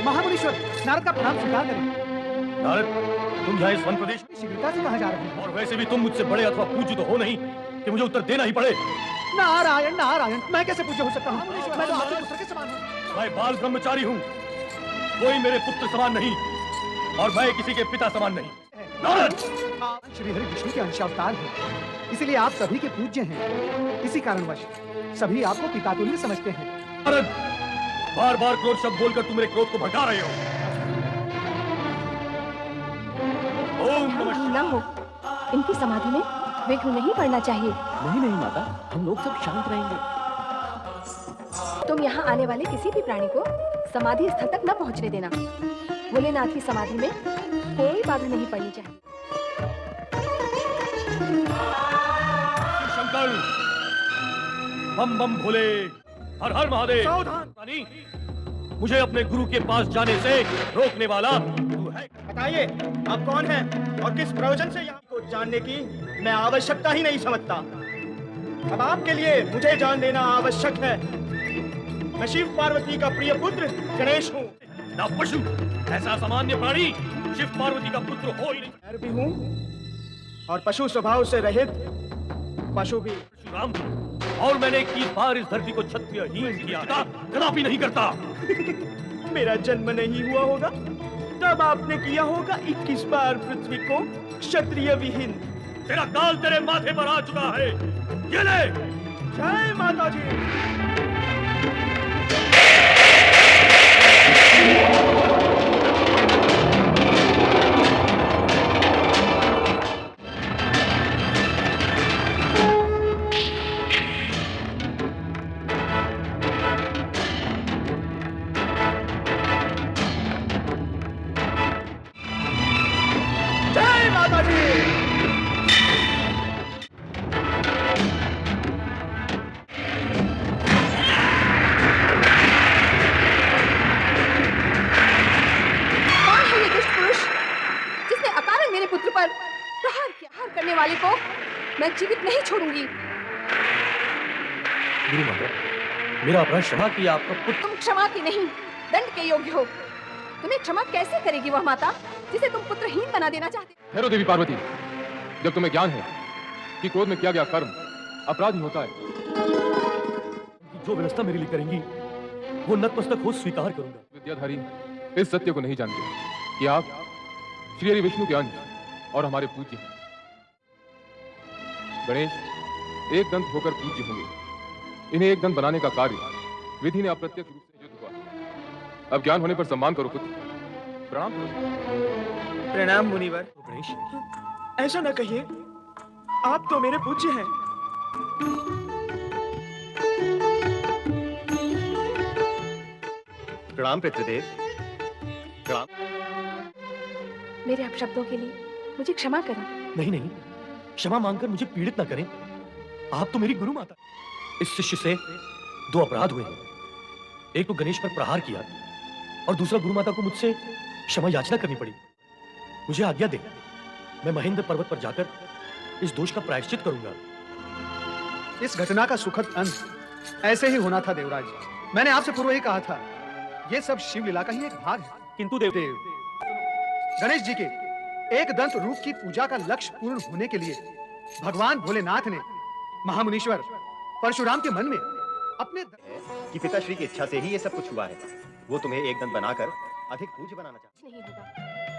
महामुनीश्वर, नारद का प्रणाम स्वीकार करें। नारद, तुम यहाँ इस वन प्रदेश शीघ्रता से कहाँ जा रहे हैं? और वैसे भी तुम मुझसे बड़े अथवा पूज्य तो हो नहीं कि मुझे उत्तर देना ही पड़े। नारायण नारायण, मैं कैसे पूज्य हो सकता हूँ? मैं तो आपके पुत्र के समान हूँ। मैं बाल ब्रह्मचारी हूँ, कोई मेरे पुत्र समान नहीं और मैं किसी के पिता समान नहीं। नारद, आप श्री हरि विष्णु के अंशावतार हैं, इसीलिए आप सभी के पूज्य हैं। इसी कारणवश सभी आपको पितातुल्य समझते हैं। नारद, बार बार क्रोध शब्द बोलकर तुम मेरे क्रोध को भड़का रहे हो। ओम नमः शिवाय। न हो, इनकी समाधि में विघ्न नहीं पड़ना चाहिए। नहीं नहीं माता, हम लोग सब शांत रहेंगे। तुम यहाँ आने वाले किसी भी प्राणी को समाधि स्थल तक न पहुँचने देना। भोलेनाथ की समाधि में कोई बाधा नहीं पड़नी चाहिए। शंकर, बम बम भोले, हर हर महादेव। सावधान! मुझे अपने गुरु के पास जाने से रोकने वाला तू है। बताइए, आप कौन हैं और किस प्रयोजन से यहाँ को जानने की मैं आवश्यकता ही नहीं समझता। अब आपके लिए मुझे जान लेना आवश्यक है। मैं शिव पार्वती का प्रिय पुत्र गणेश हूँ। ना पशु, ऐसा सामान्य प्राणी शिव पार्वती का पुत्र हो ही नहीं। मैं भी हूँ और पशु स्वभाव से रहित पशु भी। परशुराम, और मैंने 21 बार इस धरती को क्षत्रियहीन किया, कदापि नहीं करता। मेरा जन्म नहीं हुआ होगा तब आपने किया होगा 21 बार पृथ्वी को क्षत्रिय विहीन। तेरा काल तेरे माथे पर आ चुका है, ये ले। जय माता जी। जय माता जी। मेरे पुत्र पर प्रहार करने वाले को मैं जीवित नहीं छोड़ूंगी। गुरु माता, मेरा अपराध क्षमा किया आपका पुत्र। तुम क्षमा की नहीं, दंड के योग्य हो। तुम्हें क्षमा कैसे करेगी वह माता जिसे तुम पुत्रहीन बना देना चाहते? ठहरो देवी पार्वती, जब तुम्हें ज्ञान है कि क्रोध में किया गया कर्म अपराध ही होता है। जो व्यवस्था मेरे लिए करेंगी वो नतमस्तक हो स्वीकार करूंगा। विद्याधारी इस सत्य को नहीं जानते कि आप श्री हरि विष्णु के अंश और हमारे पूज्य हैं। गणेश एक दंत होकर पूज्य होंगे, इन्हें एक दंत बनाने का कार्य विधि ने अप्रत्यक्ष रूप से युद्ध हुआ। अब ज्ञान होने पर सम्मान करो पुत्र, प्रणाम करो। प्रणाम मुनिवर। गणेश, ऐसा न कहिए, आप तो मेरे पूज्य हैं। प्रणाम पितृदेव। प्रणाम। मेरे अपशब्दों के लिए मुझे क्षमा करें। नहीं नहीं, क्षमा मांगकर मुझे पीड़ित ना करें। आप तो मेरी गुरु माता। इस शिष्य से दो अपराध हुए हैं। एक तो गणेश पर प्रहार किया और दूसरा गुरु माता को मुझसे क्षमा याचना करनी पड़ी। मुझे आज्ञा दे, मैं महेंद्र पर्वत पर जाकर इस दोष का प्रायश्चित करूंगा। इस घटना का सुखद अंत ऐसे ही होना था देवराज। मैंने आपसे पूर्व ही कहा था, ये सब शिव लीला का ही एक भाग है। किंतु देव गणेश जी के एक दंत रूप की पूजा का लक्ष्य पूर्ण होने के लिए भगवान भोलेनाथ ने महामुनीश्वर परशुराम के मन में अपने कि पिताश्री की इच्छा से ही ये सब कुछ हुआ है। वो तुम्हें एक दंत बनाकर अधिक पूज्य बनाना चाहते। नहीं होगा।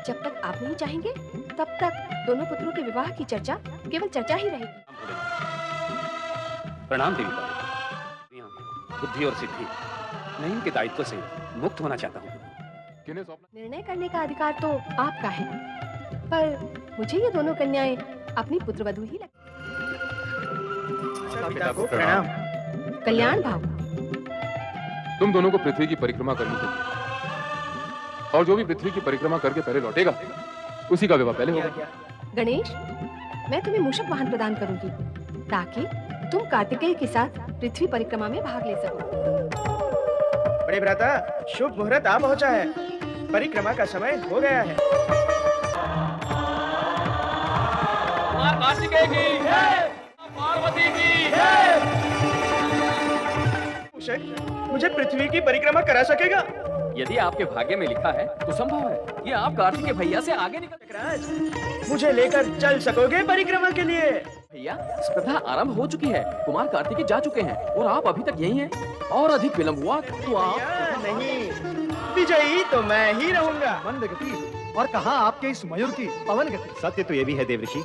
जब तक आप नहीं चाहेंगे तब तक दोनों पुत्रों के विवाह की चर्चा केवल चर्चा ही रहेगी। प्रणाम देवी पार्वती। बुद्धि और सिद्धि मैं इनके दायित्व से मुक्त होना चाहता हूँ। निर्णय करने का अधिकार तो आपका है, पर मुझे ये दोनों कन्याएं अपनी पुत्रवधू ही लगती। पिता को प्रणाम। कल्याण भाव। तुम दोनों को पृथ्वी की परिक्रमा करनी चाहिए, और जो भी पृथ्वी की परिक्रमा करके पहले लौटेगा उसी का विवाह पहले होगा। गणेश, मैं तुम्हें मूषक वाहन प्रदान करूंगी ताकि तुम कार्तिकेय के साथ पृथ्वी परिक्रमा में भाग ले सको। बड़े भ्राता, शुभ मुहूर्त आ पहुंचा है। परिक्रमा का समय हो गया है। कार्तिकेय की जय, पार्वती की जय। मूषक मुझे पृथ्वी की परिक्रमा करा सकेगा? यदि आपके भाग्य में लिखा है तो संभव है ये आप कार्तिक के भैया से आगे निकल। राज, मुझे लेकर चल सकोगे परिक्रमा के लिए? भैया स्पर्धा आरंभ हो चुकी है, कुमार कार्तिकी जा चुके हैं और आप अभी तक यही हैं। और अधिक विलंब हुआ तो आप भैया, नहीं, विजयी तो मैं ही रहूंगा। मंद गति और कहाँ आपके इस मयूर की पवन गति। सत्य तो ये भी है देवऋषि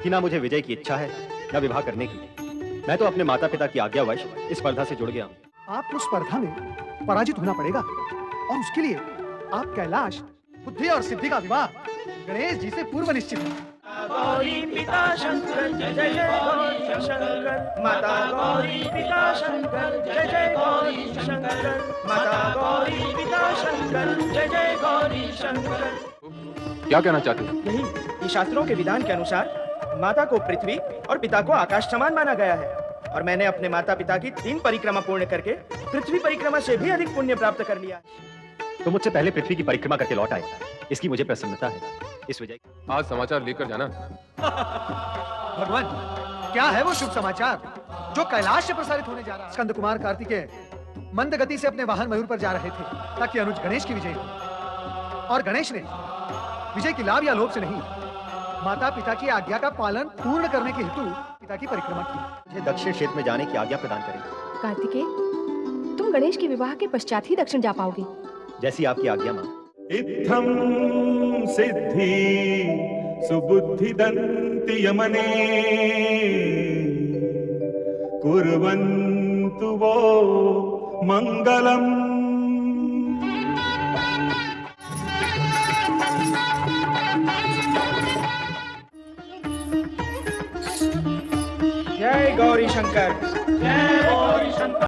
कि ना मुझे विजय की इच्छा है न विवाह करने की। मैं तो अपने माता पिता की आज्ञावश इस स्पर्धा से जुड़ गया हूँ। आपको स्पर्धा में पराजित होना पड़ेगा और उसके लिए आप कैलाश, बुद्धि और सिद्धि का विवाह गणेश जी से पूर्व निश्चित है। गौरी पिता शंकर जय जय गौरी शंकर, माता गौरी पिता शंकर जय जय गौरी शंकर, माता गौरी पिता शंकर जय जय गौरी शंकर। क्या कहना चाहते हैं? यही कि शास्त्रों के विधान के अनुसार माता को पृथ्वी और पिता को आकाश समान माना गया है और मैंने अपने माता पिता की 3 परिक्रमा पूर्ण करके पृथ्वी परिक्रमा से भी अधिक पुण्य प्राप्त कर लिया। तो मुझसे पहले पृथ्वी की परिक्रमा करके लौट आए, इसकी मुझे प्रसन्नता है। इस विजय आज समाचार लेकर जाना। भगवान, क्या है वो शुभ समाचार जो कैलाश से प्रसारित होने जा रहा है? स्कंद कुमार कार्तिकेय मंद गति से अपने वाहन मयूर पर जा रहे थे ताकि अनुज गणेश की विजय हो, और गणेश ने विजय की लाभ या लोभ से नहीं, माता पिता की आज्ञा का पालन पूर्ण करने के हेतु पिता की परिक्रमा की। मुझे दक्षिण क्षेत्र में जाने की आज्ञा प्रदान करें। कार्तिकेय, तुम गणेश के विवाह के पश्चात ही दक्षिण जा पाओगे। जैसी आपकी आज्ञा मां। इत्थं सिद्धि सुबुद्धि दन्ति यमने कुर्वन्तु वो मंगलम्। जय गौरी शंकर, जय गौरी शंकर।